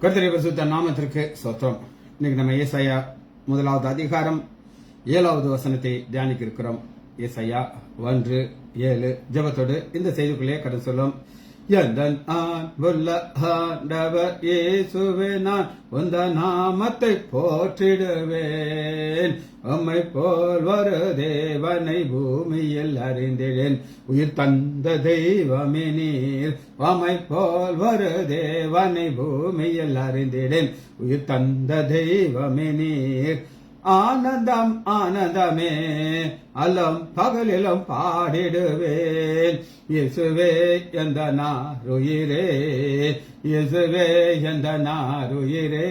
கர்த்தருடைய பரிசுத்த நாமத்திற்கு ஸ்தோத்திரம். இன்னைக்கு நம்ம ஏசாயா 1வது அதிகாரம் 7வது வசனத்தை தியானிக்க இருக்கிறோம். ஏசாயா 1:7 ஜெபத்தோடு இந்த செய்திக்குள்ளே கடந்து சொல்லும். எந்தன் அன்புள்ள ஆண்டவர் இயேசுவே, நான் உந்த நாமத்தை போற்றிடுவேன். உம்மை போல் ஒரு தேவனை பூமியில் அறிந்திடேன். உயிர் தந்த தெய்வமே நீர். உம்மை போல் ஒரு தேவனை பூமியில் அறிந்திடேன். உயிர் தந்த தெய்வமே நீர். ஆனந்தம் ஆனந்தமே, அல்லும் பகலிலும் பாடிடுவேன். இயேசுவே எந்த நாருயிரே, இயேசுவே எந்த நாருயிரே.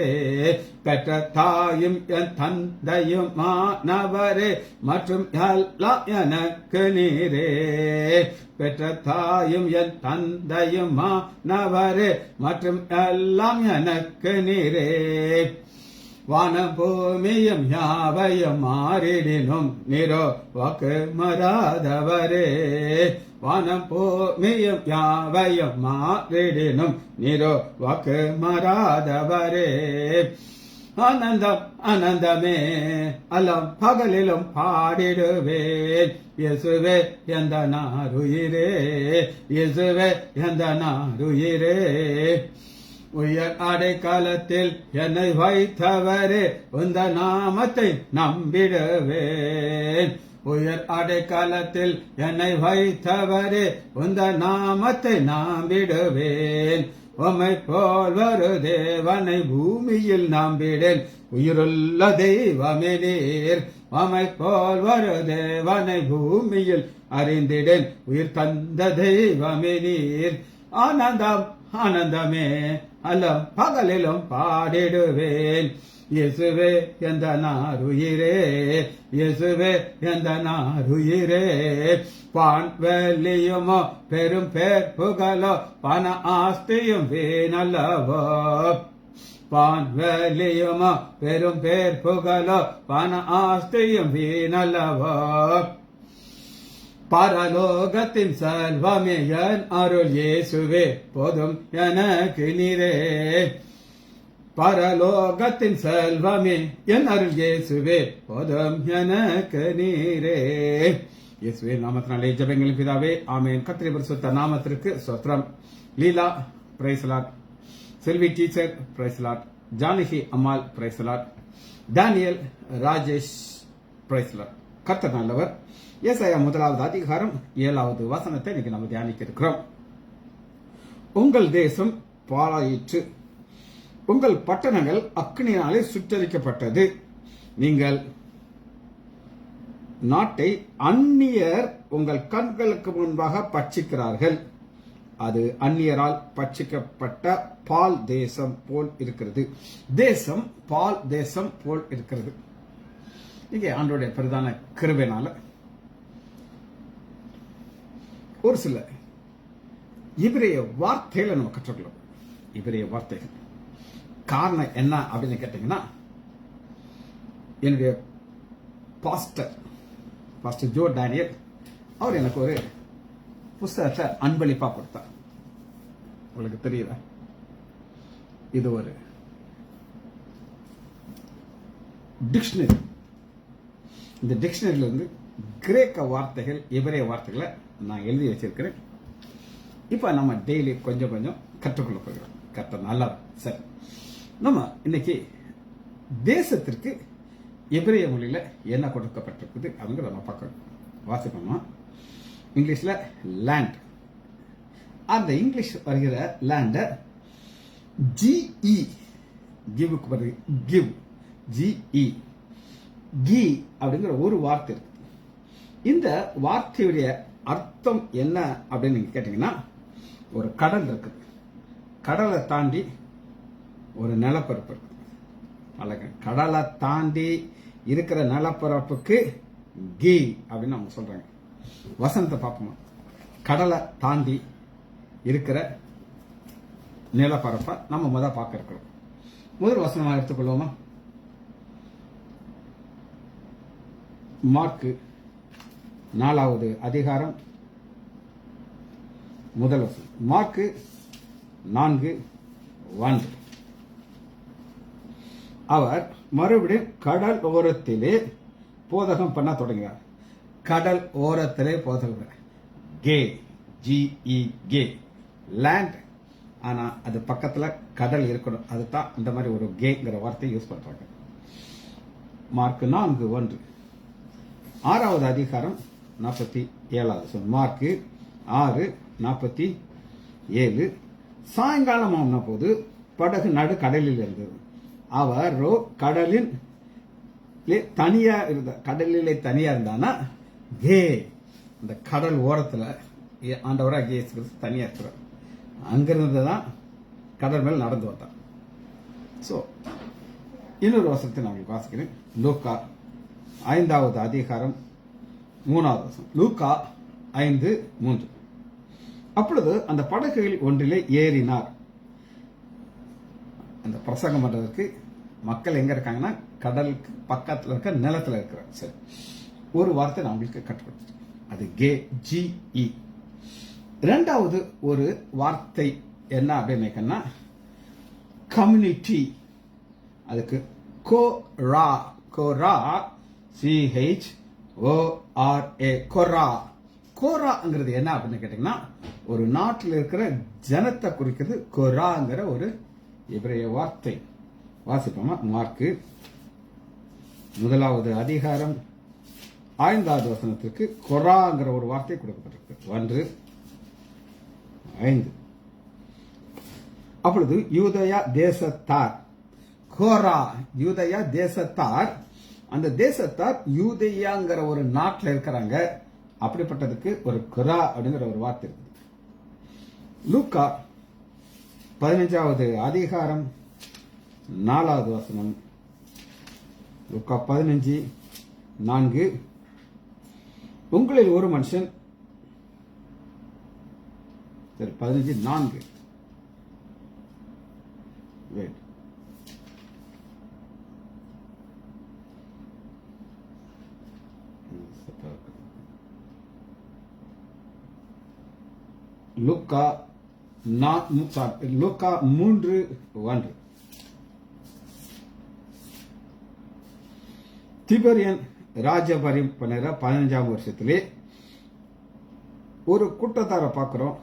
பெற்ற தாயும் என் தந்தையும் மாணவரே, மற்றும் எல்லாம் எனக்கு நீரே. பெற்ற தாயும் என் தந்தையும் மாணவரே, மற்றும் எல்லாம் எனக்கு நீரே. வானம் பூமியும் யாவையும் மாறிடினும் நீரோ வாக்கு மாறாதவரே. வானம் பூமியும் யாவையும் மாறிடினும் நீரோ வாக்கு மாறாதவரே. ஆனந்தம் ஆனந்தமே, அல்லும் பகலிலும் பாடிடுவேன். இயேசுவே எந்த நாருயிரே, இயேசுவே எந்த நாருயிரே. உயர் அடைக்காலத்தில் என்னை வைத்தவரே, உந்த நாமத்தை நம்பிடுவேன். உயர் அடைக்காலத்தில் என்னை வைத்தவரே, உந்த நாமத்தை நம்பிடுவேன். உம்மை போல் ஒரு தேவனை பூமியில் நம்பிடேன். உயிருள்ள தெய்வமே நீர். உம்மை போல் ஒரு தேவனை பூமியில் அறிந்திடேன். உயிர் தந்த தெய்வமே நீர். ஆனந்தம் ஆனந்தமே, அல்லும் பகலிலும் பாடிடுவேன். இயேசுவே எந்த நாருயிரே, இயேசுவே எந்த நாருயிரே. பான்வெளியுமோ பெரும் பேர் புகழோ, பண ஆஸ்தியும் வீணல்லவோ. பான்வெளியுமோ பெரும் பேர் புகழோ, பண ஆஸ்தியும் வீணல்லவோ. பரலோகத்தின் செல்வமே என் அருள் இயேசுவே, போதும் எனக்கு நீரே. பரலோகத்தின் செல்வமே என் அருள் இயேசுவே, போதும் எனக்கு நீரே. இயேசுவே நாமத்தினாலே ஜெபங்களின் பிதாவே, ஆமென். கர்த்தருடைய பரிசுத்த நாமத்திற்கு ஸ்தோத்திரம். Leela praise lord, Selvi teacher praise lord, Janaki Ammal praise lord, Daniel Rajesh praise lord. கர்த்தர் நல்லவர். ஏசாயா 1வது அதிகாரம் 7வது வசனத்தை இன்னைக்கு நம்ம தியானிக்க இருக்கிறோம். உங்கள் தேசம் பாழாயிற்று, உங்கள் பட்டணங்கள் அக்கினியினாலே சுட்டரிக்கப்பட்டது. நீங்கள் நாட்டை அந்நியர் உங்கள் கண்களுக்கு முன்பாக பட்சிக்கிறார்கள். அது அந்நியரால் பட்சிக்கப்பட்ட பால் தேசம் போல் இருக்கிறது. தேசம் பால் தேசம் போல் இருக்கிறது. இங்கே ஆண்டவருடைய பிரதான கிருபையினால ஒரு சில இபிரேய வார்த்தைகளை நம்ம கற்றுக்கலாம். இபிரேய வார்த்தைகள் காரணம் என்ன அப்படின்னு கேட்டீங்கன்னா, என்னுடைய பாஸ்டர் ஜோ டேனியல் அவர் எனக்கு ஒரு புஸ்தகத்தை அன்பளிப்பா கொடுத்தார். உங்களுக்கு தெரியல, இது ஒரு டிக்ஷனரி. இந்த டிக்ஷனரியில இருந்து கிரேக்க வார்த்தைகள், இபிரேய வார்த்தைகளை நான் எழுதி வச்சிருக்கிறேன். இப்ப நம்ம டெய்லி கொஞ்சம் கொஞ்சம் கற்றுக்கொள்ள போகிறோம். கர்த்தர் நல்லா. சரி, நம்ம இன்னைக்கு தேசத்திற்கு எபிரேய மொழியில என்ன கொடுக்கப்பட்டிருக்குது அப்படிங்கிறத நம்ம பார்க்கணும். வாசிப்போமா? இங்கிலீஷ்ல லேண்ட். அந்த இங்கிலீஷ் வருகிற லேண்ட ஜிஇ, கிவுக்கு வருது கிவ், ஜிஇ, கி அப்படிங்கிற ஒரு வார்த்தை இருக்கு. இந்த வார்த்தையுடைய அர்த்தம் என்ன அப்படின்னு நீங்க கேட்டீங்கன்னா, ஒரு கடல் இருக்குது, கடலை தாண்டி ஒரு நிலப்பரப்பு இருக்கு. அழகு. கடலை தாண்டி இருக்கிற நிலப்பரப்புக்கு கி அப்படின்னு அவங்க சொல்றாங்க. வசனத்தை பார்ப்போமா? கடலை தாண்டி இருக்கிற நிலப்பரப்பை நம்ம முதல் பார்க்க இருக்கிறோம். முதல் வசனமாக எடுத்துக்கொள்வோமா? மார்க்கு 4வது அதிகாரம் முதல் வசனம். மார்க்கு 4:1. அவர் மறுபடியும் கடல் ஓரத்திலே போதகம் பண்ண தொடங்கினார். கடல் ஓரத்திலே போதகம், கே ஜிஇ கே லேண்ட், ஆனா அது பக்கத்துல கடல் இருக்கணும். அதுதான் இந்த மாதிரி ஒரு கேங்கிற வார்த்தையை யூஸ் பண்றாங்க. மார்க் 4:1, 6வது அதிகாரம் 47. மார்க் 6:47. சாயங்காலம் ஆன போது படகு நடு கடலில் இருந்தது. அவரோ கடலிலே தனியா இருந்தானா, கே அந்த கடல் ஓரத்துல ஆண்டவராக இயேசு கிறிஸ்து தனியா இருக்கிறார். அங்கிருந்து தான் கடல் மேல் நடந்து வந்தான். சோ இன்னொரு வசனத்தை நான் உங்களுக்கு வாசிக்கிறேன். லூக்கா 5வது அதிகாரம் 3வது வசனம். லூக்கா 5:3. அப்பொழுது அந்த படகுகளில் ஒன்றிலே ஏறினார். அந்த பிரசங்கம் பண்றதுக்கு மக்கள் எங்க இருக்காங்கன்னா, கடலுக்கு பக்கத்துல இருக்க நிலத்துல இருக்கிறார். சரி, ஒரு வார்த்தை நான் உங்களுக்கு கற்றுக்கொடுத்தேன். அது கே ஜிஇ. இரண்டாவது ஒரு வார்த்தை என்ன அப்படின்னு கம்யூனிட்டி. அதுக்கு கோரா, கோரா, CHORA, கோரா. கோராங்கிறது என்ன அப்படின்னு கேட்டீங்கன்னா, ஒரு நாட்டில் இருக்கிற ஜனத்தை குறிக்கிறது கோராங்கிற ஒரு எபிரேய வார்த்தை. வாசிப்போமா? மார்க் 1வது அதிகாரம் 5வது வசனத்திற்கு கொராங்கிற ஒரு வார்த்தை கொடுக்கப்பட்டிருக்கு. 1:5. அப்பொழுது யூதயா தேசத்தார், கோரா யூதயா தேசத்தார், அந்த தேசத்தார் யூதயாங்கிற ஒரு நாட்டில் இருக்கிறாங்க. அப்படிப்பட்டதுக்கு ஒரு கொரா அப்படிங்கிற ஒரு வார்த்தை இருக்குது. லூக்கா 15வது அதிகாரம் 4வது வசனம். லூக்கா 15:4. உங்களில் ஒரு மனுஷன், 15:4. லூக்கா 3:1. திபரியன் ராஜபாரியம் பண்ணுற 15ஆம் வருஷத்திலே ஒரு கூட்டத்தாரை பார்க்கிறோம்.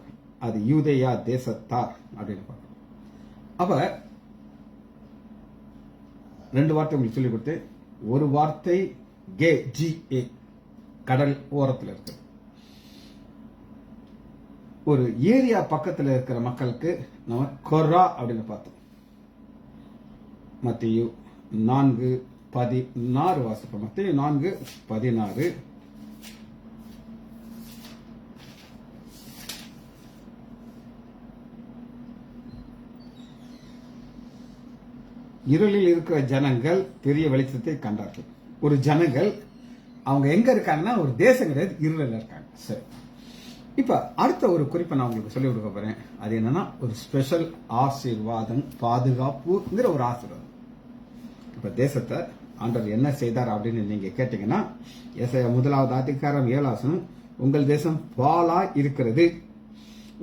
அது யூதேயா தேசத்தார் அப்படின்னு பார்க்கிறோம். அப்ப 2 வார்த்தை உங்களுக்கு சொல்லிக் கொடுத்து, ஒரு வார்த்தை கே ஜிஏ கடல் ஓரத்தில் இருக்கு. ஒரு ஏரியா பக்கத்தில் இருக்கிற மக்களுக்கு நம்ம கொரா அப்படின்னு பார்த்தோம். மத்தேயு 4:16 வாசிப்போம். மத்தேயு 4:16. இருளில் இருக்கிற ஜனங்கள் பெரிய வெளிச்சத்தை கண்டார்கள். ஒரு ஜனங்கள் அவங்க எங்க இருக்காங்கன்னா, ஒரு தேசம் கிடையாது, இருளில் இருக்காங்க. சரி, இப்ப அடுத்த ஒரு குறிப்பை நான் உங்களுக்கு சொல்லிக் கொடுக்க போறேன். அது என்னன்னா, ஒரு ஸ்பெஷல் ஆசீர்வாதம், பாதுகாப்புங்கிற ஒரு ஆசீர்வாதம். இப்ப தேசத்தை ஆண்டவர் என்ன செய்தார் அப்படின்னு நீங்க கேட்டீங்கன்னா, ஏசாயா 1வது அதிகாரம் 7வது வசனம், உங்கள் தேசம் பாலா இருக்கிறது,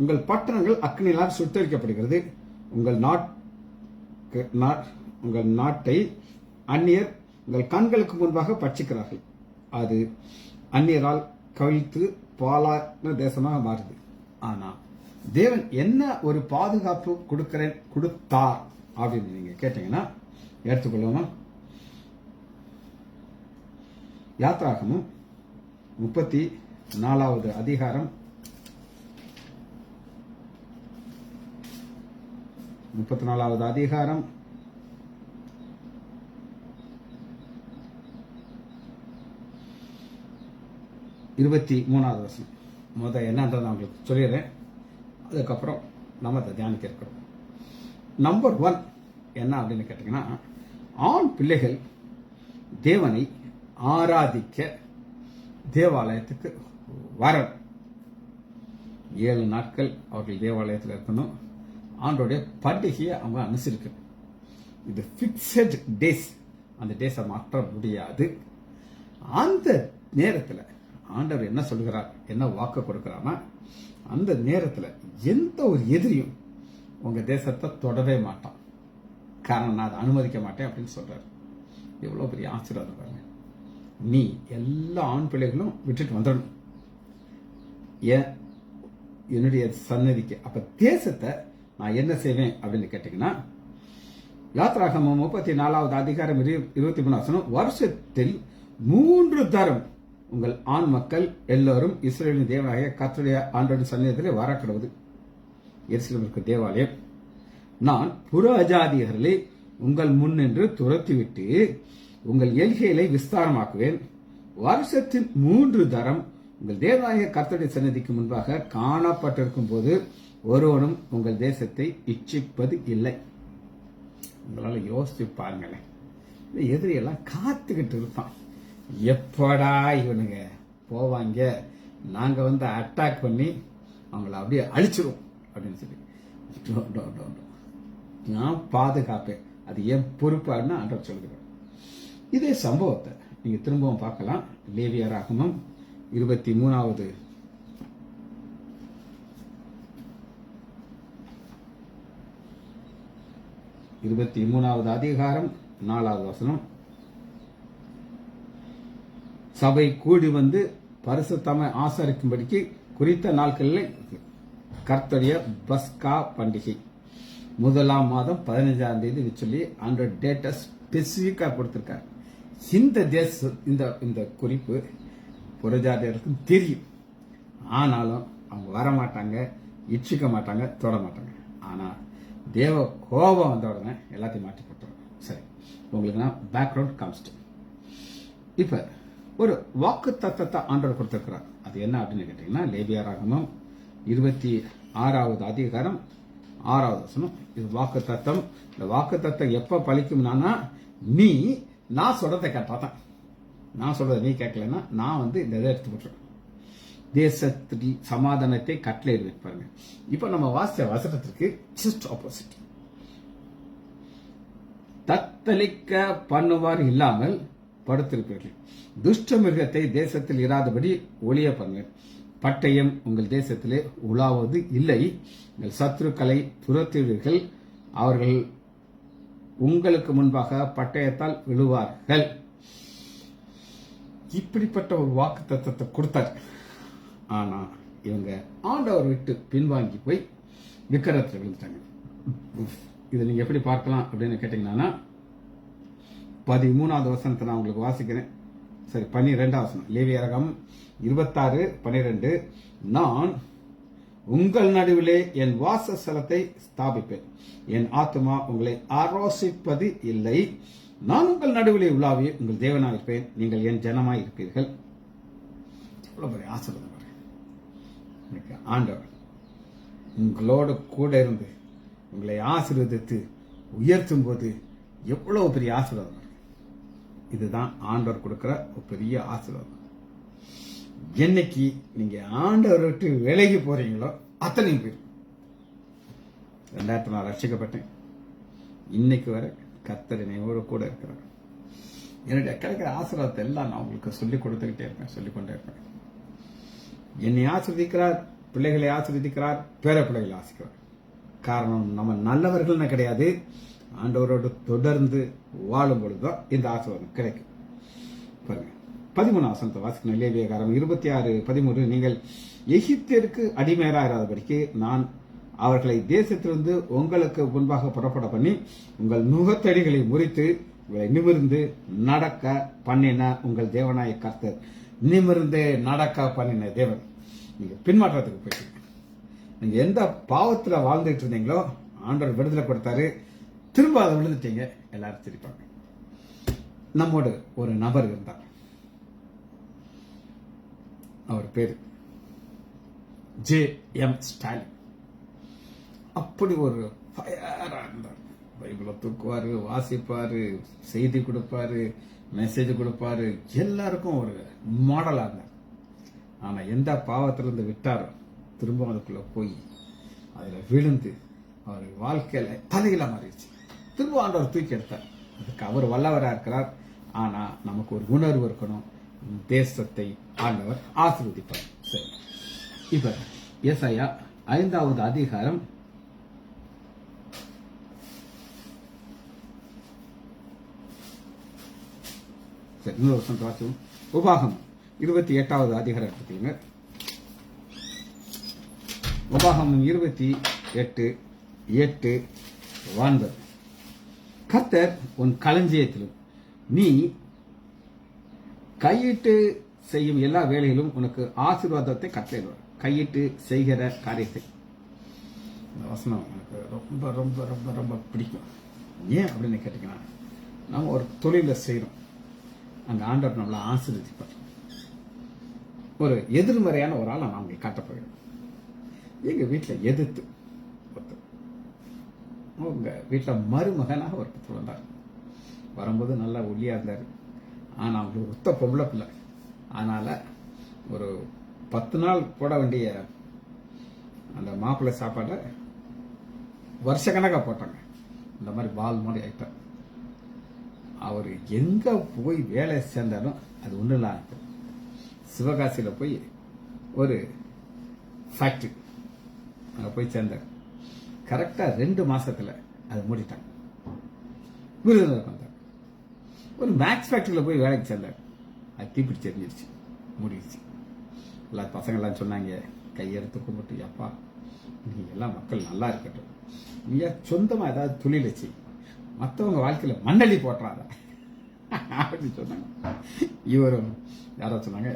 உங்கள் பட்டணங்கள் அக்னியால் சுட்டரிக்கப்படுகிறது, உங்கள் நாட்டை அந்நியர் உங்கள் கண்களுக்கு முன்பாக பட்சிக்கிறார்கள், அது அந்நியரால் கவிழ்த்து பாலான தேசமாக மாறுது. ஆனா தேவன் என்ன ஒரு பாதுகாப்பு கொடுத்தார் அப்படின்னு நீங்க கேட்டீங்கன்னா, எடுத்துக்கொள்ளுமா? யாத்ராகமும் 34வது அதிகாரம் 34வது அதிகாரம் 23வது வசனம். என்னன்றதை நான் உங்களுக்கு சொல்லிடுறேன், அதுக்கப்புறம் நம்ம அதை தியானிக்க இருக்கிறோம். நம்பர் 1 என்ன அப்படின்னு கேட்டீங்கன்னா, ஆண் பிள்ளைகள் தேவனை ஆராதிக்க தேவாலயத்துக்கு வரணும். 7 நாட்கள் அவர்கள் தேவாலயத்தில் இருக்கணும். ஆண்டோடைய பண்டிகையை அவங்க அனுசரிக்கணும். இது பிக்சட் டேஸ், அந்த டேஸை மாற்ற முடியாது. அந்த நேரத்தில் ஆண்டவர் என்ன சொல்கிறார், என்ன வாக்கு கொடுக்கிறார்னா, அந்த நேரத்தில் எந்த ஒரு எதிரியும் உங்க தேசத்தை தொடவே மாட்டான். காரணம் நான் அதை அனுமதிக்க மாட்டேன் அப்படின்னு சொல்றாரு. எவ்வளவு பெரிய ஆசீர்வாதம் பாருங்க. நீ எல்லா ஆண் பிள்ளைகளும் விட்டுட்டு வந்துடணும் என்னுடைய சன்னதிக்கு. அப்ப தேசத்தை நான் என்ன செய்வேன் அப்படின்னு கேட்டீங்கன்னா, யாத்ராகமம் 34வது அதிகாரம் 23 வருஷத்தில் 3 தரம் உங்கள் ஆண் மக்கள் எல்லோரும் இஸ்ரேலின் தேவனாகிய கர்த்தருடைய ஆண்டவரின் சன்னிதத்திலே வரக்கிடுவது. எருசலேமிற்கு தேவாலயம். நான் புற அஜாதியர்களை உங்கள் முன்னின்று துரத்திவிட்டு உங்கள் எல்கைகளை விஸ்தாரமாக்குவேன். வருஷத்தில் 3 தரம் உங்கள் தேவனாகிய கர்த்தருடைய சன்னதிக்கு முன்பாக காணப்பட்டிருக்கும் போது ஒருவனும் உங்கள் தேசத்தை இச்சிப்பது இல்லை. உங்களால யோசிச்சு பாருங்களேன். இந்த எதிரியெல்லாம் காத்துக்கிட்டு இருப்பான், எப்படா இவனுங்க போவாங்க, நாங்க வந்து அட்டாக் பண்ணி அவங்கள அப்படியே அழிச்சிருவோம் அப்படின்னு சொல்லி. நான் பாதுகாப்பேன், அது என் பொறுப்பான்னு ஆண்டவர் சொல்கிறார். இதே சம்பவத்தை நீங்க திரும்பவும் பார்க்கலாம். லேவியராகமம் 23வது அதிகாரம் 4வது வசனம். சபை கூடி வந்து பரிசுத்தமாய் ஆசரிக்கும்படிக்கு குறித்த நாட்களில் கர்த்தருடைய பஸ்கா பண்டிகை 1ஆம் மாதம் 15ஆம் தேதி சொல்லி அந்த டேட்டை ஸ்பெசிபிக்கா கொடுத்திருக்காரு. இந்த குறிப்பு புறஜாதியருக்கும் தெரியும். ஆனாலும் அவங்க வரமாட்டாங்க, இச்சிக்க மாட்டாங்க, தொட மாட்டாங்க. ஆனா தேவ கோபம் வந்த உடனே எல்லாத்தையும் மாற்றி போட்டுருவோம். சரி, உங்களுக்கு நான் பேக்ரவுண்ட் காமிச்சிட்டேன். இப்ப ஒரு வாக்கு தத்தத்தை ஆண்டவர் கொடுத்திருக்கிறார். அது என்ன அப்படின்னு கேட்டீங்கன்னா, லேவியராகமம் 26வது அதிகாரம் 6வது வசனம். இது வாக்கு தத்தம். இந்த வாக்கு தத்தம் எப்ப பலிக்கும்னா, நீ நான் சொல்றதை கேட்டாதான். நான் சொல்றதை நீ கேட்கலன்னா நான் வந்து இந்த இதை எடுத்து போட்டுருவேன். தேசத்தில் சமாதானத்தை கட்டளையிடுவேன். பாருங்க, இப்ப நம்ம வாசிச்ச வசனத்திற்கு ஜஸ்ட் ஆப்போசிட். தத்தளிக்க பண்ணுவார் இல்லாமல் படுத்திருப்பீர்கள். துஷ்ட மிருகத்தை தேசத்தில் இராதபடி ஒளிய பண்ணுவேன். பட்டயம் உங்கள் தேசத்திலே உலாவது இல்லை. உங்கள் சத்துருக்களை துரத்துவீர்கள். அவர்கள் உங்களுக்கு முன்பாக பட்டயத்தால் விழுவார்கள். இப்படிப்பட்ட ஒரு வாக்கு தத்தத்தை கொடுத்தார். ஆனா இவங்க ஆண்டவர் விட்டு பின்வாங்கி போய் விக்கிரத்தில் விழுந்துட்டாங்க. இதை நீங்க எப்படி பார்க்கலாம் அப்படின்னு கேட்டீங்கன்னா, 13வது வசனத்தை நான் உங்களுக்கு வாசிக்கிறேன். சரி, 12வது வசனம். லேவியராகமம் 26:12. நான் உங்கள் நடுவிலே என் வாசஸ்தலத்தை ஸ்தாபிப்பேன். என் ஆத்துமா உங்களை ஆரோசிப்பது இல்லை. நான் உங்கள் நடுவிலே உலாவி உங்கள் தேவனாயிருப்பேன். நீங்கள் என் ஜனமாய் இருப்பீர்கள். எவ்வளவு பெரிய ஆசீர்வாதம். ஆண்டவர் உங்களோட கூட இருந்து உங்களை ஆசீர்வதித்து உயர்த்தும் போது எவ்வளவு பெரிய ஆசீர்வாதம். இதுதான் ஆண்டவர் கொடுக்கிற ஒரு பெரிய ஆசீர்வாதம். என்னைக்கு நீங்க ஆண்டவர் விட்டு விலகி போறீங்களோ அத்தனையும் பேர். 2000 நான் ரட்சிக்கப்பட்டேன். இன்னைக்கு வரை கர்த்தர் என்னையோட கூட இருக்கிறார். என்னுடைய கிடைக்கிற ஆசீர்வாதத்தை எல்லாம் நான் உங்களுக்கு சொல்லிக் கொடுத்துக்கிட்டே இருப்பேன், சொல்லிக்கொண்டே இருப்பேன். என்னை ஆசீர்வதிக்கிறார், பிள்ளைகளை ஆசீர்வதிக்கிறார், பேர பிள்ளைகளை ஆசீர்வார். காரணம் நம்ம நல்லவர்கள்னு கிடையாது, ஆண்டவரோடு தொடர்ந்து வாழும் பொழுதுதான் இந்த ஆசீர்வாதம் கிடைக்கும். பாருங்க, 13வது வசனத்தை வாசிக்கணும். லேவியராகமம் 26:13. நீங்கள் எகிப்தியருக்கு அடிமையராகாதபடிக்கு நான் அவர்களை தேசத்திலிருந்து உங்களுக்கு முன்பாக புறப்பட பண்ணி உங்கள் நுகத்தடிகளை முறித்து உங்களை நிமிர்ந்து நடக்க பண்ணின உங்கள் தேவனாய கர்த்தர். நிமிர்ந்து நடக்க பண்ணின தேவன். நீங்க பின்மாற்றத்துக்கு போயிட்டீங்க. நீங்க எந்த பாவத்துல வாழ்ந்துட்டு இருந்தீங்களோ ஆண்டவர் விடுதலை கொடுத்தாரு, திரும்ப அதை விழுந்துட்டீங்க. எல்லாரும் சிரிப்பாங்க. நம்மோடு ஒரு நபர் இருந்தார். அவர் பேரு J.M. ஸ்டாலின். அப்படி ஒரு ஃபயரா இருந்தார். பைபிளை தூக்குவாரு, வாசிப்பாரு, செய்தி கொடுப்பாரு, மெசேஜ் கொடுப்பாரு. எல்லாருக்கும் ஒரு மாடலா இருந்தார். ஆனா எந்த பாவத்திலிருந்து விட்டாரோ திரும்ப அதுக்குள்ள போய் அதுல விழுந்து அவர் வாழ்க்கையில தலையில மாறிடுச்சு. திரும்ப ஆண்டவர் தூக்கி எடுத்தார். அதுக்கு அவர் வல்லவரா இருக்கிறார். ஆனா நமக்கு ஒரு உணர்வு இருக்கணும், தேசத்தை ஆண்டவர் ஆசீர்வதிப்பார். சரி, இப்ப ஏசாயா 5வது அதிகாரம் எஸ்தர் இன்னொரு வருஷம் வாசியும். உபாகம் 28வது அதிகாரம் எடுத்துக்கீங்க. உபாகம் 28:8-9. கர்த்தர் உன் களஞ்சியத்திலும் நீ கையிட்டு செய்யும் எல்லா வேலையிலும் உனக்கு ஆசீர்வாதத்தை கட்டளையிடுவார். கையிட்டு செய்கிற காரியத்தை. இந்த வசனம் எனக்கு ரொம்ப ரொம்ப ரொம்ப ரொம்ப பிடிக்கும். ஏன் அப்படின்னு கேட்டீங்கன்னா, நம்ம ஒரு தொழிலை செய்யறோம், அங்க ஆண்டவர் நம்மளை ஆசீர்வதிப்பார். ஒரு எதிர்மறையான ஒரு ஆளை நான் உங்களுக்கு காட்ட போகிறேன். எங்க வீட்டில் எதிர்த்து ஒருத்தர், உங்க வீட்டில் மருமகனாக ஒருத்தர் வந்தார். வரும்போது நல்லா ஒல்லியா இருந்தார். ஆனா அவங்களுக்கு ஒத்த பொம்பளை பிள்ளை. அதனால ஒரு 10 நாள் போட வேண்டிய அந்த மாப்பிள்ளை சாப்பாடை வருஷக்கணக்காக போட்டாங்க. இந்த மாதிரி பால் மாதிரி ஆயிட்டார். அவர் எங்க போய் வேலை சேர்ந்தாலும் அது ஒன்றும் இல்லை. சிவகாசியில் போய் ஒரு ஃபேக்டரி அங்கே போய் சேர்ந்தார். கரெக்டாக 2 மாசத்துல அது மூடிட்டாங்க. விருதுநகர் வந்தார். ஒரு மேக்ஸ் ஃபேக்டரியில் போய் வேலைக்கு சேர்ந்தார். அது தீப்பிடிச்சு எரிஞ்சிருச்சு, மூடிடுச்சு. எல்லா பசங்கள்லாம் சொன்னாங்க, கையெடுத்து கும்பிட்டு, அப்பா நீங்க எல்லாம் மக்கள் நல்லா இருக்கட்டும், நீயா சொந்தமா ஏதாவது தொழிலை செய், மற்றவங்க வாழ்க்கையில மண்ணள்ளி போட்டுறாத அப்படின்னு சொன்னாங்க. இவரும் யாரோ சொன்னாங்க,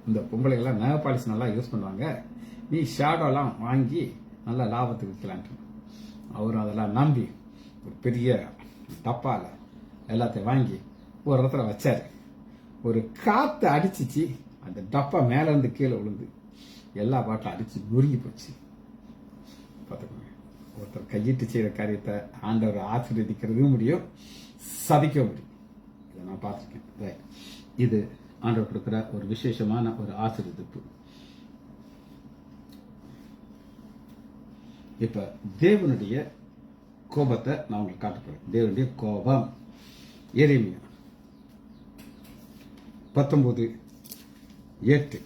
இந்த பொம்பளைகள்லாம் நகை பாலிசி நல்லா யூஸ் பண்ணுவாங்க, நீ ஷேடோலாம் வாங்கி நல்லா லாபத்துக்கு விற்கலான்ட்டு. அவரும் அதெல்லாம் நம்பி ஒரு பெரிய டப்பால எல்லாத்தையும் வாங்கி ஒரு இடத்துல வச்சாரு. ஒரு காத்து அடிச்சிச்சு, அந்த டப்பா மேல இருந்து கீழே விழுந்து எல்லா பாட்டிலும் அடிச்சு நொறுங்கி போச்சு. பார்த்துக்கோங்க, ஒருத்தர் கையிட்டு செய்யற காரியத்தை ஆண்டவர் ஆசீர்வதிக்கிறதும் முடியும், சபிக்க முடியும். இதை நான் பார்த்துருக்கேன். இது ஆண்டவர் கொடுக்கிற ஒரு விசேஷமான ஒரு ஆசீர்வதிப்பு. இப்ப தேவனுடைய கோபத்தை நான் உங்களுக்கு காட்டப்படுறேன். தேவனுடைய கோபம். எரேமியா 19:8.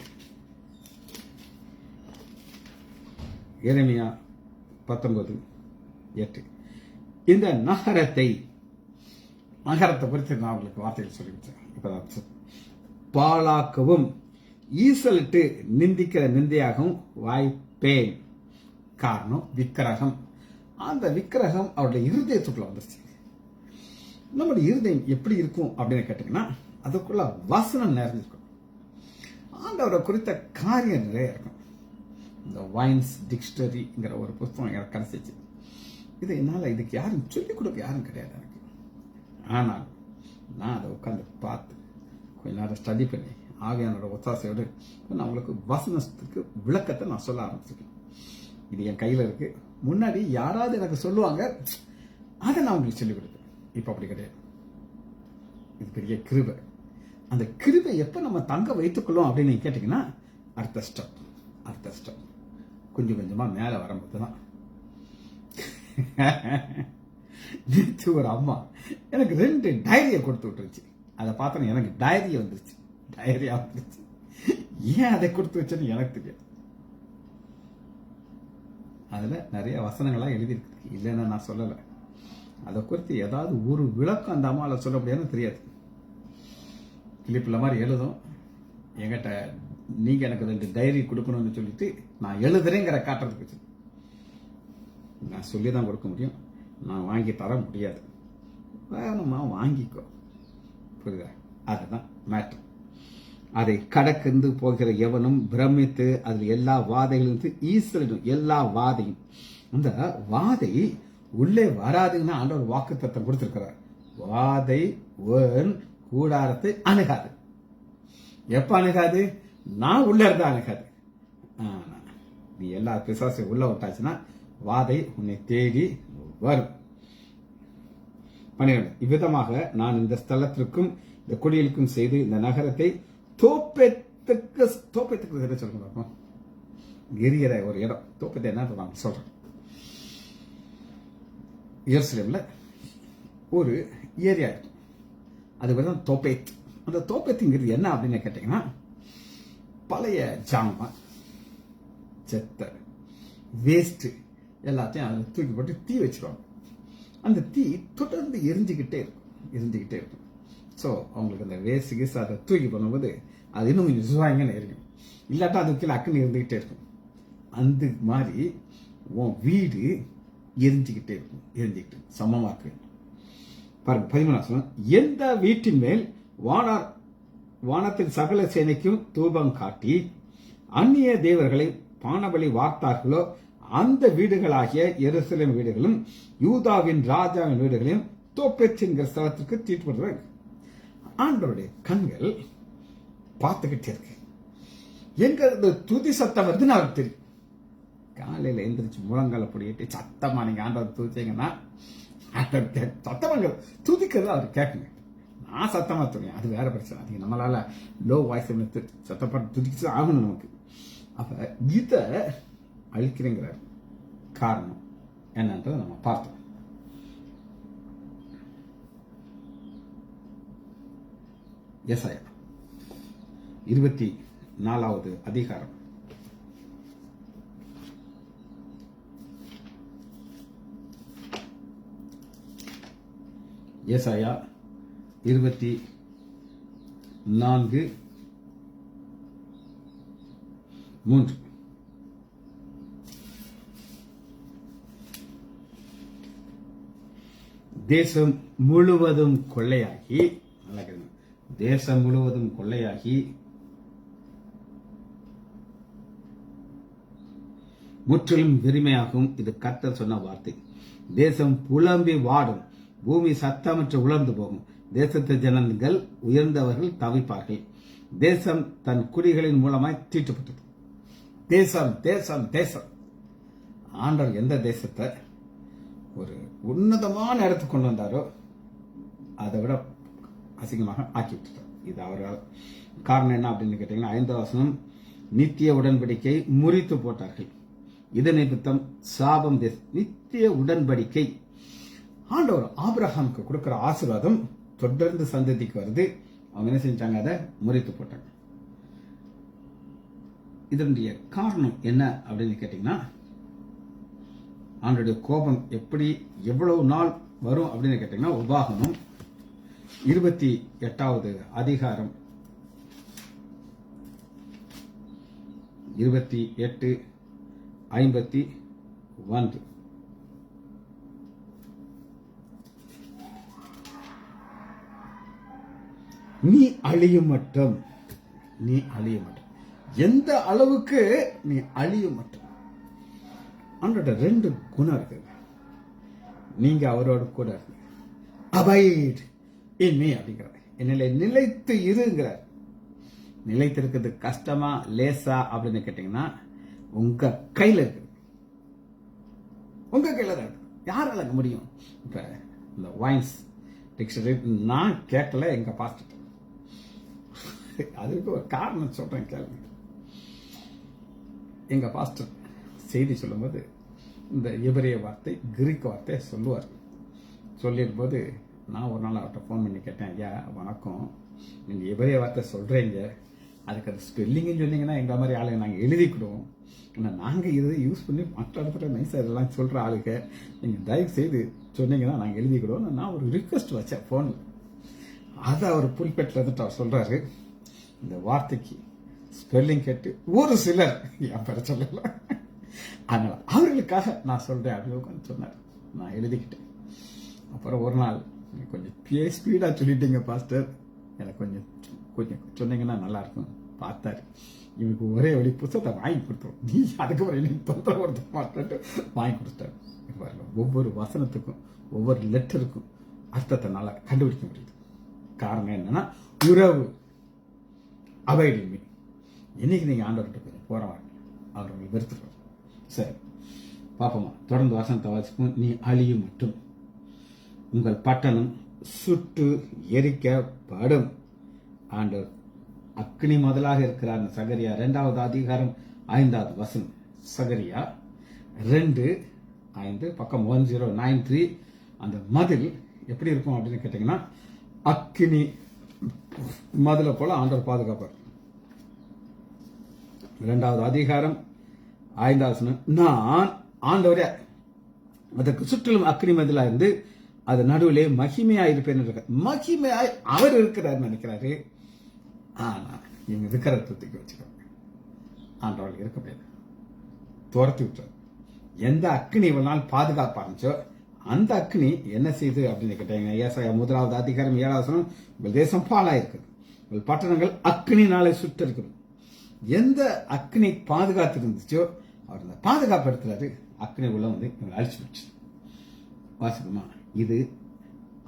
எரேமியா 19:8. இந்த நகரத்தை குறித்து நான் உங்களுக்கு வார்த்தைகள் சொல்லிவிட்டேன். இப்ப பாழாக்கவும் ஈசலிட்டு நிந்திக்கிற நிந்தையாகவும் வாய்ப்பேன். காரணம் விக்கிரகம். அந்த விக்கிரகம் அவருடைய இருதயத்துக்குள்ள வந்துருச்சு. நம்முடைய இருதயம் எப்படி இருக்கும் அப்படின்னு கேட்டீங்கன்னா, அதுக்குள்ள வசனம் நிறைஞ்சிருக்கும். ஆண்டவரை குறித்த காரியம் நிறைய இருக்கும். இந்த வைன்ஸ் டிக்ஷனரிங்கிற ஒரு புத்தகம் எனக்கு கிடைச்சிச்சு. இது என்னால் இதுக்கு யாரும் சொல்லிக் கொடுக்க யாரும் கிடையாது எனக்கு. ஆனால் நான் அதை உட்காந்து பார்த்து கொஞ்ச நேரம் ஸ்டடி பண்ணி ஆவியானோட ஒத்தாசையோடு நான் உங்களுக்கு வசனத்துக்கு விளக்கத்தை நான் சொல்ல ஆரம்பிச்சிருக்கேன். இது என் கையில் இருக்கு. முன்னாடி யாராவது எனக்கு சொல்லுவாங்க, அதை நான் உங்களுக்கு சொல்லிக் கொடுப்பேன். இப்ப அப்படி கிடையாது. இது பெரிய கிருபை. அந்த கிருபை எப்ப நம்ம தங்க வைத்துக்கொள்ளும் அப்படின்னு நீங்க கேட்டீங்கன்னா, அடுத்த ஸ்டெப் கொஞ்சம் கொஞ்சமா மேல வரும்போது தான். நேற்று ஒரு அம்மா எனக்கு 2 டைரியை கொடுத்து விட்டுருச்சு. அதை பார்த்தோன்னு எனக்கு டைரியா வந்துருச்சு. ஏன் அதை கொடுத்து வச்சேன்னு எனக்கு தெரியாது. அதுல நிறைய வசனங்கள்லாம் எழுதியிருக்கு, இல்லைன்னு நான் சொல்லலை. அதை குறித்து ஏதாவது ஒரு விளக்கம் அந்த அம்மாவை சொல்ல முடியாதுன்னு தெரியாது. கிளிப்பில் மாதிரி எழுதும். என்கிட்ட நீங்க எனக்கு 2 டைரி கொடுக்கணும்னு சொல்லிட்டு நான் எழுதுறேங்கிற காட்டுறதுக்கு வச்சு நான் சொல்லி தான் கொடுக்க முடியும். நான் வாங்கி தர முடியாது. வேணுமா வாங்கிக்கோ, புரியுதா? அதுதான் மேட்டர். அதை கடக்கந்து போகிற எவனும் பிரமித்து அதில் எல்லா வாதைகளும் ஈஸ்வரனும் எல்லா வாதையும், அந்த வாதை உள்ளே வராதுன்னு ஆண்டவர் வாக்குத்தத்தம் கொடுத்திருக்கிறார். வாதை கூடாரத்தை அணுகாது. எப்ப அணுகாது? நான் உள்ள இருந்தா அணுகாது. நீ எல்லா பிசாசையும் உள்ள விட்டாச்சுன்னா வாதை உன்னை தேடி வரும். 12. இவ்விதமாக நான் இந்த ஸ்தலத்திற்கும் இந்த குடியிருக்கும் செய்து இந்த நகரத்தை தோப்பத்துக்கு சொல்லுங்க பார்ப்போம். எரிகிற ஒரு இடம். தோப்பத்தை என்ன நான் சொல்றேன். எருசலேம்ல ஒரு ஏரியா இருக்கு, அது பேர் தான் தோப்பேத். அந்த தோப்பேத்துங்கிறது என்ன அப்படின்னு கேட்டீங்கன்னா, பழைய ஜாமான், செத்த வேஸ்ட் எல்லாத்தையும் அதில் தூக்கி போட்டு தீ வச்சிருவாங்க. அந்த தீ தொடர்ந்து எரிஞ்சுக்கிட்டே இருக்கும். ஸோ அவங்களுக்கு அந்த வேஸ்ட் கீஸ் அதை தூக்கி பண்ணும்போது அது இன்னும் கொஞ்சம் சுவாங்கன்னு இருக்கும். இல்லாட்டா அது கீழே அக்குன்னு இருந்துகிட்டே இருக்கும். அந்த மாதிரி உன் வீடு எரிஞ்சுக்கிட்டே இருக்கும், எரிஞ்சுக்கிட்டு சமமாக இருக்கு. பாருங்க 13 எந்த வீட்டின் மேல் வானத்தின் சகல சேனைக்கும் தூபம் காட்டி அந்நிய தேவர்களை பானபலி வார்த்தார்களோ அந்த வீடுகளாகிய எருசலேம் வீடுகளும் யூதாவின் ராஜாவின் வீடுகளையும் தோப்பேத் என்கிற ஸ்தலத்திற்கு தீட்டுப்படுறாங்க. ஆண்டவருடைய கண்கள் பார்த்துக்கிட்டே இருக்கு. எங்க இந்த துதி சத்தம் வருதுன்னு அவருக்கு தெரியும். காலையில எந்திரிச்சு முழங்கால பொடியிட்டு சத்தமா நீங்க ஆண்டவர் துதிச்சீங்கன்னா சத்தமாக துதிக்கிறது அவர் கேட்குங்க. நான் சத்தமா துணியும் அது வேற பிரச்சனை. அது நம்மளால லோ வாய்ஸ் சத்தப்பாட்டு துதிச்சு ஆகணும் நமக்கு. அப்ப இத அழிக்கிறேங்கிறார். காரணம் என்னன்றதை நம்ம பார்த்தோம். எசாயா 24வது அதிகாரம். ஏசாயா 24:3 தேசம் முழுவதும் கொள்ளையாகி, தேசம் முழுவதும் கொள்ளையாகி முற்றிலும் வெறுமையாகும். இது கர்த்தர் சொன்ன வார்த்தை. தேசம் புலம்பி வாடும், பூமி சத்தமற்று உலர்ந்து போகும். தேசத்து ஜனங்கள் உயர்ந்தவர்கள் தவிப்பார்கள். தேசம் தன் குடிகளின் மூலமாய் தீட்டுப்பட்டது. தேசம் தேசம் தேசம். ஆண்டவர் எந்த தேசத்தை ஒரு உன்னதமான இடத்துக்கு கொண்டு வந்தாரோ அதை விட அசிங்கமாக ஆக்கி விட்டுட்டார். இது அவரால். காரணம் என்ன அப்படின்னு கேட்டீங்கன்னா 5வது வசனம், நித்திய உடன்படிக்கை முறித்து போட்டார்கள். இது நிமித்தம் சாபம். நித்திய உடன்படிக்கை ஆண்டவர் ஆபிரகாமுக்கு கொடுக்கிற ஆசீர்வாதம் தொடர்ந்து சந்ததிக்கு வருது. அவங்க என்ன செஞ்சாங்க? அதை முறித்து போட்டாங்க. இதனுடைய காரணம் என்ன அப்படின்னு கேட்டீங்கன்னா, ஆண்டோடைய கோபம் எப்படி எவ்வளவு நாள் வரும் அப்படின்னு கேட்டீங்கன்னா, உபாகமம் 28வது அதிகாரம் 28:51. நீ அழியும் மட்டும், நீ அழியும் மட்டும், எந்த அளவுக்கு நீ அழியும் மட்டும். ஆண்டோட 2 குணம் இருக்கு. நீங்க அவரோட கூட அபைட் இன் மீ அப்படிங்கிறார். என்னில நிலைத்து இருங்கிறார். நிலைத்திருக்கிறது கஷ்டமா லேசா அப்படின்னு கேட்டீங்கன்னா, உங்க கையில இருக்கு. உங்க கையில தான் இருக்கு. யாரால முடியும்? இப்ப இந்த வாய்ஸ் டிக்ஷனரி நான் கேட்கல, எங்க பாஸ்டர். அதுக்கு ஒரு காரணம் சொல்றேன் கேளுங்க. எங்க பாஸ்டர் செய்தி சொல்லும்போது இந்த எபிரேய வார்த்தை கிரீக் வார்த்தை சொல்லுவார். சொல்லிடும் போது நான் ஒரு நாள் அவர்கிட்ட ஃபோன் பண்ணி கேட்டேன், ஐயா வணக்கம், நீங்க எபிரேய வார்த்தை சொல்றீங்க, அதுக்கு அது ஸ்பெல்லிங்னு சொன்னீங்கன்னா எங்க மாதிரி ஆளுங்க நாங்கள் எழுதிக்கிடுவோம். ஆனால் நாங்கள் இதை யூஸ் பண்ணி மற்ற இடத்துல நைஸாக இதெல்லாம் சொல்கிற ஆளுங்க, நீங்கள் தயவு செய்து சொன்னீங்கன்னா நாங்கள் எழுதிக்கிடுவோம். நான் ஒரு ரிக்வெஸ்ட் வச்சேன் ஃபோனில். அதை அவர் புல்பெட்டில் இருந்துட்டு அவர் சொல்கிறாரு, இந்த வார்த்தைக்கு ஸ்பெல்லிங் கேட்டு ஒரு சிலர் என் பேர சொல்லல, அதனால் அவர்களுக்காக நான் சொல்கிறேன் அப்படின்னு உட்காந்து சொன்னார். நான் எழுதிக்கிட்டேன். அப்புறம் ஒரு நாள் கொஞ்சம் ஸ்பீடாக சொல்லிட்டீங்க பாஸ்டர், எனக்கு கொஞ்சம் கொஞ்சம் சொன்னீங்கன்னா நல்லா இருக்கும். பார்த்தாரு, இவனுக்கு ஒரே வழி புத்தகத்தை வாங்கி கொடுத்தோம், நீ அதுக்கு ஒரு தொந்தரவு ஒருத்த மாட்டு வாங்கி கொடுத்தாரு. ஒவ்வொரு வசனத்துக்கும் ஒவ்வொரு லெட்டருக்கும் அர்த்தத்தை நல்லா கண்டுபிடிக்க முடியுது. காரணம் என்னன்னா உறவு. அவைடின்மை. என்னைக்கு நீங்க ஆண்டவர்கிட்ட போறவாங்க அவர்கள் வெறுத்துருவாங்க. சரி பாப்போமா, தொடர்ந்து வசனத்தை வாசிப்போம். நீ அழியும் மட்டும் உங்கள் பட்டணம் சுட்டு எரிக்கப்படும். ஆண்டவர் அக்னி முதலாக இருக்கிறார். சகரியா 2வது அதிகாரம் 5வது வசனம். சகரியா 2:5 பக்கம் 1093. அந்த மதில் எப்படி இருக்கும் அப்படின்னு கேட்டீங்கன்னா, அக்னி மதில போல ஆண்டவர் பாதுகாப்பார். 2வது அதிகாரம் 5வது வசனம். நான் ஆண்டவரே அதற்கு சுற்றிலும் அக்னி மதிலா இருந்து அது நடுவிலே மகிமையா இருப்பேன் இருக்க மகிமையாய் அவர் இருக்கிறார் நினைக்கிறாரு. ஆனா இவங்க விக்கிரத்துக்கு வச்சுக்கிறாங்க. ஆண்டவர்கள் இருக்க முடியாது, துரத்தி விட்டார். எந்த அக்னி இவ்வளவு நாள் பாதுகாப்பா இருந்துச்சோ அந்த அக்னி என்ன செய்யுது அப்படின்னு கேட்டாங்க. ஏசாயா 1வது அதிகாரம் 7வது வசனம், உங்கள் தேசம் பாலா இருக்குது, உங்கள் பட்டணங்கள் அக்னினாலே சுட்டு இருக்குது. எந்த அக்னி பாதுகாத்து இருந்துச்சோ அவர் அந்த பாதுகாப்பு எடுத்துறாரு, அக்னி உள்ள வந்து அழிச்சு வச்சு. வாசிக்குமா, இது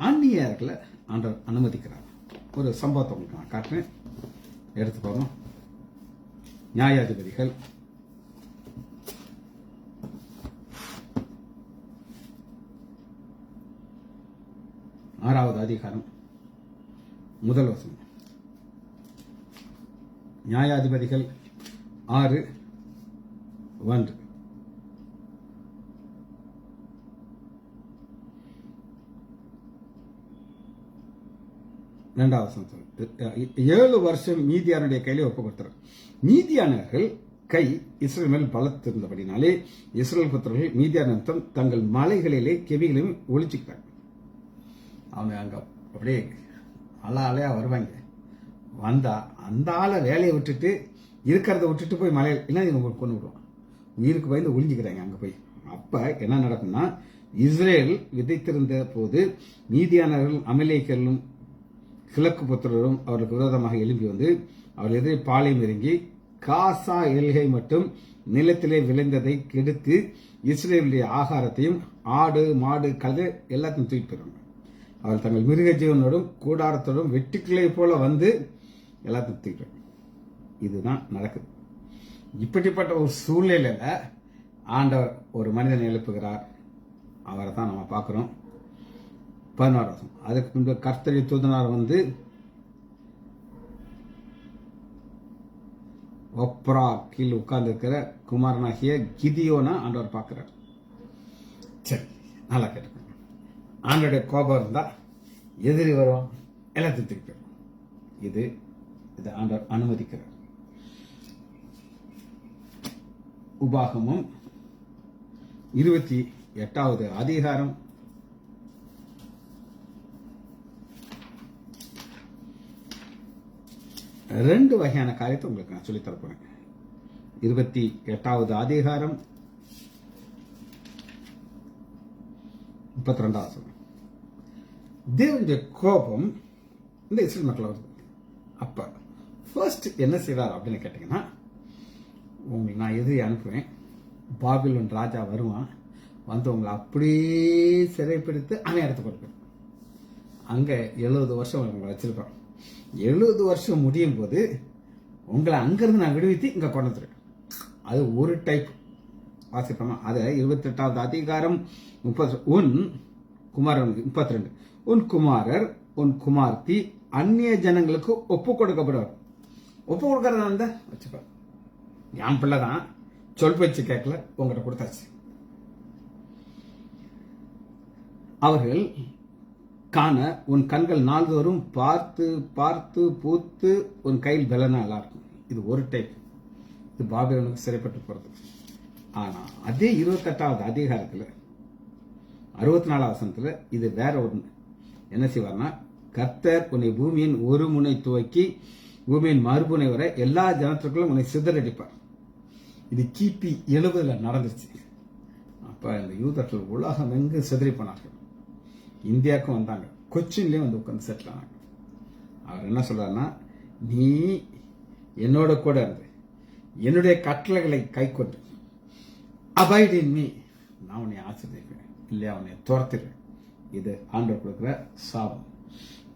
ஆன்மீகர்களை ஆண்டவர் அனுமதிக்கிறார். ஒரு சம்பவத்தை உங்களுக்கு நான் காட்டுறேன், எடுத்துக்கோங்க. நியாயாதிபதிகள் 6வது அதிகாரம் 1 வசனம். நியாயாதிபதிகள் 6:1. இரண்டாவது வசனம். 7 வருஷம் மீதியானுடைய கையில ஒப்பு கொடுத்தார். மீதியானவர்கள் கை இஸ்ரேல் மேல் பலத்திருந்தபடினாலே இஸ்ரேல் புத்திரர்கள் மீதியான நிமித்தம் தங்கள் மலைகளிலே கெவிகளையும் ஒழிச்சுக்கிட்டாங்க. அவங்க அங்க அப்படியே அலையா வருவாங்க. வந்தா அந்த ஆளை வேலையை விட்டுட்டு இருக்கிறத விட்டுட்டு போய் மலையில் என்ன இவங்க கொண்டு விடுவான், உயிருக்கு பயந்து ஒளிஞ்சுக்கிறாங்க அங்க போய். அப்ப என்ன நடக்கும்னா, இஸ்ரேல் விதைத்திருந்த போது மீதியானவர்கள் அமலேக்கர்களும் கிழக்கு புத்திரரும் அவருக்கு விரோதமாக எழும்பி வந்து அவர் எதிரே பாளையம் இறங்கி காசா எல்கை மட்டும் நிலத்திலே விளைந்ததை கெடுத்து இஸ்ரேலுடைய ஆகாரத்தையும் ஆடு மாடு கழுதை எல்லாத்தையும் தூக்கி போயிடுவாங்க. அவர் தங்கள் மிருக ஜீவனோடும் கூடாரத்தோடும் வெட்டுக்கிளை போல வந்து எல்லாத்தையும் தூக்கிடுவாங்க. இதுதான் நடக்குது. இப்படிப்பட்ட ஒரு சூழ்நிலையில ஆண்டவர் ஒரு மனிதனை எழுப்புகிறார். அவரை தான் நம்ம பார்க்கிறோம். 16 வருஷம். அதுக்கு முன்பு கர்த்தருடைய தூதனார் வந்து ஒப்ரா கீழ் உட்கார்ந்து இருக்கிற குமாரனாகிய கிதியோனா ஆண்டவர் பார்க்கிறார். சரி, நல்லா கேட்டுக்கோங்க. ஆண்டோடைய கோபம் இருந்தா எதிரி வருவான், எல்லாத்தையும் திருப்பி. இதை ஆண்டவர் அனுமதிக்கிறார். உபாகமும் 28வது அதிகாரம் 2 வகையான காரியத்தை உங்களுக்கு நான் சொல்லித்தர போறேன். 28வது அதிகாரம் 32வது வசனம். தேவனுடைய கோபம் இந்த இஸ்ரேல் மக்கள் வருது. அப்ப ஃபர்ஸ்ட் என்ன செய்வார் அப்படின்னு கேட்டீங்கன்னா, உங்களுக்கு நான் எதிரி அனுப்புவேன், பாபிலோன் ராஜா வருவான், வந்து உங்களை அப்படியே சிறைப்பிடித்து அவன் இடத்துக்கு கொடுப்பேன். அங்க 70 வருஷம் உங்களை வச்சிருப்பான். 70 வருஷம் முடியும் போது உங்களை அங்கிருந்து நான் விடுவித்து இங்க கொண்டு வந்துருக்கேன். அது ஒரு டைப் வாசிப்போமா. அது 28வது அதிகாரம் 30. உன் குமாரன் 32. உன் குமாரர் உன் குமார்த்தி அந்நிய ஜனங்களுக்கு ஒப்பு கொடுக்கப்படுவார். ஒப்பு கொடுக்கறதா இருந்தா வச்சுப்பார். என் பிள்ளைதான், சொல் பேச்சு கேட்கல, உங்கள்கிட்ட கொடுத்தாச்சு. அவர்கள் காண உன் கண்கள் நாள்தோறும் பார்த்து பார்த்து பூத்து உன் கையில் பலனா இருக்கும். இது ஒரு டைப். இது பாபிலோனுக்கு சிறைப்பட்டு போறது. ஆனா அதே 28வது அதிகாரத்துல 64வது வசனத்துல இது வேற ஒண்ணு. என்ன செய்வார்னா, கர்த்தர் உன்னை பூமியின் ஒரு முனை துவக்கி பூமியின் மறுமுனை வரை எல்லா ஜனத்திற்குள்ளும் உன்னை சிதறடிப்பார். இது கிபி 70 நடந்துச்சு. அப்ப இந்த யூதர்கள் உலகம் எங்கு சிதறி போனார்கள். இந்தியாவுக்கும் வந்தாங்க, கொச்சின்லயும் வந்து உட்கார்ந்து செட்டில் ஆனாங்க. அவர் என்ன சொல்றாருன்னா, நீ என்னோட கூட இருந்து என்னுடைய கட்டளைகளை கை கொண்டு அபாய்ட் இன் மீ, நான் உன்னை ஆசிரியப்பேன், இல்லையா உன்னை துரத்திடுவேன். இது ஆண்டவர் கொடுக்குற சாபம்.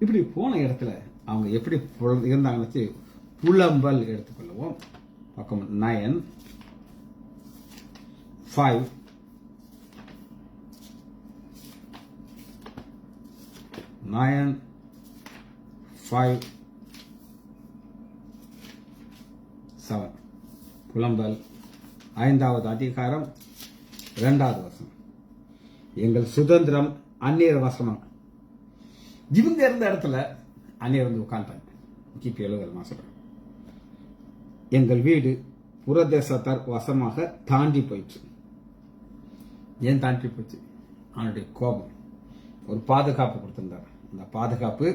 இப்படி போன இடத்துல அவங்க எப்படி இருந்தாங்கன்னு புலம்பல் எடுத்துக்கொள்ளுவோம். பக்கம் 9:5. 9:5-7 புலம்பல் 5வது அதிகாரம் 2வது வசனம். எங்கள் சுதந்திரம் அந்நியர் வசனம். இவங்க இருந்த இடத்துல அந்நியர் வந்து உட்கார்ந்தாங்க. கிபி 70 மாசம். எங்கள் வீடு புறதேசத்தார் வசமாக தாண்டி போயிடுச்சு. ஏன் தாண்டி போச்சு? அவனுடைய கோபம். ஒரு பாதுகாப்பு கொடுத்திருந்தார். அந்த பாதுகாப்பு,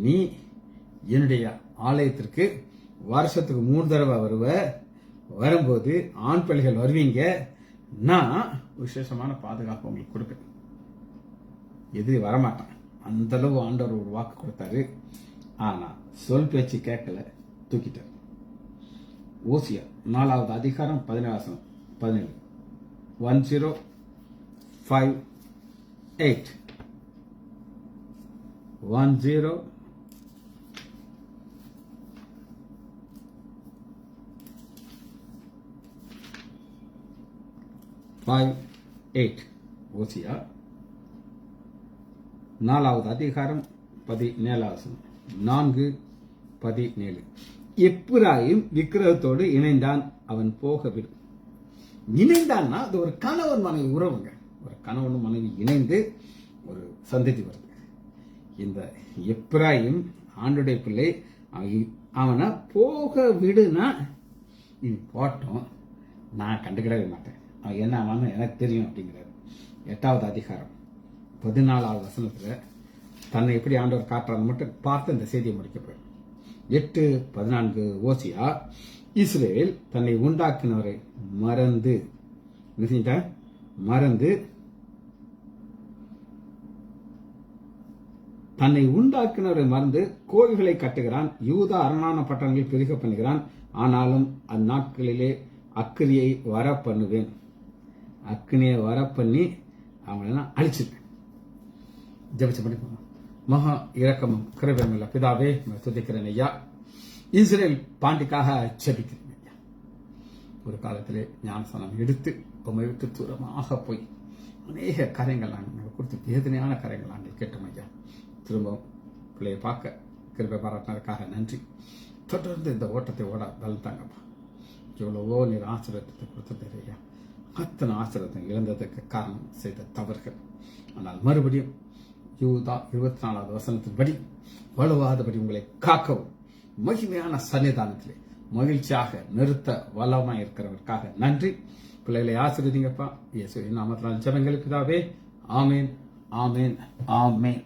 நீ என்னுடைய ஆலயத்திற்கு வருஷத்துக்கு 3 தடவை வரும்போது ஆண் பிள்ளைகள் வருவீங்க, நான் விசேஷமான பாதுகாப்பு உங்களுக்கு கொடுப்பேன், எதிரி வரமாட்டான். அந்த அளவு ஆண்டவர் ஒரு வாக்கு கொடுத்தாரு. ஆனா சொல் பேச்சு கேட்கல, தூக்கிட்டார். ஓசியா 4வது அதிகாரம் 17 1058 1058 ஓசியா 4வது அதிகாரம் 17 4:17. எப்பிராயிம் விக்கிரகத்தோடு இணைந்தான், அவன் போக விடும். இணைந்தான்னா அது ஒரு கணவன் மனைவி உறவுங்க. ஒரு கணவன் மனைவி இணைந்து ஒரு சந்ததி வருது. இந்த எப்பிராயிம் ஆண்டுடைய பிள்ளை, அவனை போக விடுனா இவன் போட்டோம், நான் கண்டுக்கிடவே மாட்டேன், அவன் என்ன ஆனான்னு எனக்கு தெரியும் அப்படிங்கிறாரு. 8வது அதிகாரம் 14வது வசனத்துல தன்னை எப்படி ஆண்டவர் காட்டுறான்னு மட்டும் பார்த்து இந்த செய்தியை முடிக்க போறேன். 8:14 ஓசியா, இஸ்ரேல் தன்னை உண்டாக்கினவரை மறந்து தன்னை உண்டாக்கினவரை மறந்து கோயில்களை கட்டுகிறான், யூதா அரணான பட்டணங்களை பெருக பண்ணுகிறான். ஆனாலும் அந்நாட்களிலே அக்கினியை வர பண்ணுவேன், அக்கினியை வர பண்ணி அவங்கள அழிச்சிருக்கேன். ஜெபிச்சு படிப்போம். மகா இரக்கமும் கிருபையுமுள்ள பிதாவே, துதிக்கிறேன் ஐயா. இஸ்ரேல் பாண்டிக்காக ஜெபிக்கிறேன் ஐயா. ஒரு காலத்திலே ஞானஸ்நானம் எடுத்து உம்மை விட்டு தூரமாக போய் அநேக காரியங்கள் நாங்கள் கொடுத்து வேதனையான காரியங்கள் நாங்கள் கேட்டோம் ஐயா. திரும்பவும் பிள்ளையை பார்க்க கிருபை பாராட்டினதுக்காக நன்றி. தொடர்ந்து இந்த ஓட்டத்தை ஓட பலத்தாங்கப்பா. எவ்வளவோ நீர் ஆசீர்வாதத்தை கொடுத்தது ஐயா. அத்தனை ஆசீர்வாதத்தை இழந்ததுக்கு காரணம் செய்த தவறுகள். ஆனால் மறுபடியும் யூதா 24வது வசனத்தின்படி வலுவாதபடி உங்களை காக்கவும் மகிமையான சன்னிதானத்திலே மகிழ்ச்சியாக நிறுத்த வல்லமாய் இருக்கிறவருக்காக நன்றி. பிள்ளைகளை ஆசீர்வதிங்கப்பா. இயேசுவின் நாமத்தினால் ஜெபங்கள் பிதாவே. ஆமேன், ஆமேன், ஆமேன்.